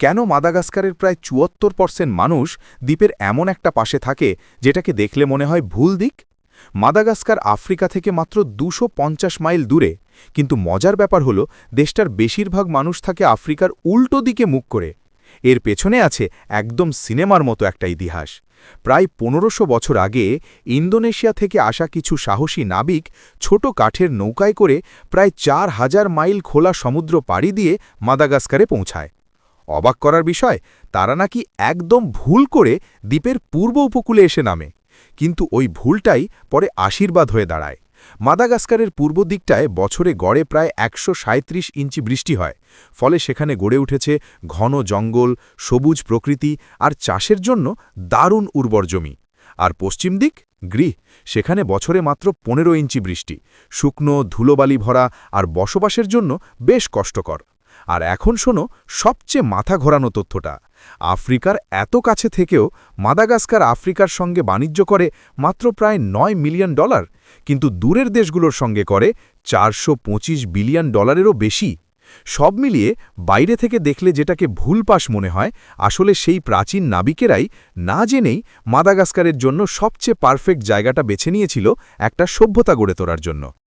কেন মাদাগাস্কারের প্রায় ৭৪% মানুষ দ্বীপের এমন একটা পাশে থাকে যেটাকে দেখলে মনে হয় ভুল দিক? মাদাগাস্কার আফ্রিকা থেকে মাত্র ২৫০ মাইল দূরে, কিন্তু মজার ব্যাপার হল দেশটার বেশিরভাগ মানুষ থাকে আফ্রিকার উল্টো দিকে মুখ করে। এর পেছনে আছে একদম সিনেমার মতো একটা ইতিহাস। প্রায় ১৫০০ বছর আগে ইন্দোনেশিয়া থেকে আসা কিছু সাহসী নাবিক ছোট কাঠের নৌকায় করে প্রায় ৪,০০০ মাইল খোলা সমুদ্র পাড়ি দিয়ে মাদাগাস্কারে পৌঁছায়। অবাক করার বিষয়, তারা নাকি একদম ভুল করে দ্বীপের পূর্ব উপকূলে এসে নামে, কিন্তু ওই ভুলটাই পরে আশীর্বাদ হয়ে দাঁড়ায়। মাদাগাস্কারের পূর্ব দিকটায় বছরে গড়ে প্রায় ১৩৭ ইঞ্চি বৃষ্টি হয়, ফলে সেখানে গড়ে উঠেছে ঘন জঙ্গল, সবুজ প্রকৃতি আর চাষের জন্য দারুণ উর্বর জমি। আর পশ্চিম দিক গ্রিহ, সেখানে বছরে মাত্র ১৫ ইঞ্চি বৃষ্টি, শুকনো, ধুলোবালি ভরা আর বসবাসের জন্য বেশ কষ্টকর। আর এখন শোনো সবচেয়ে মাথা ঘোরানো তথ্যটা। আফ্রিকার এত কাছে থেকেও মাদাগাস্কার আফ্রিকার সঙ্গে বাণিজ্য করে মাত্র প্রায় $৯ মিলিয়ন, কিন্তু দূরের দেশগুলোর সঙ্গে করে $৪২৫ বিলিয়ন বেশি। সব মিলিয়ে বাইরে থেকে দেখলে যেটাকে ভুলপাস মনে হয়, আসলে সেই প্রাচীন নাবিকেরাই না জেনেই মাদাগাস্কারের জন্য সবচেয়ে পারফেক্ট জায়গাটা বেছে নিয়েছিল একটা সভ্যতা গড়ে তোলার জন্য।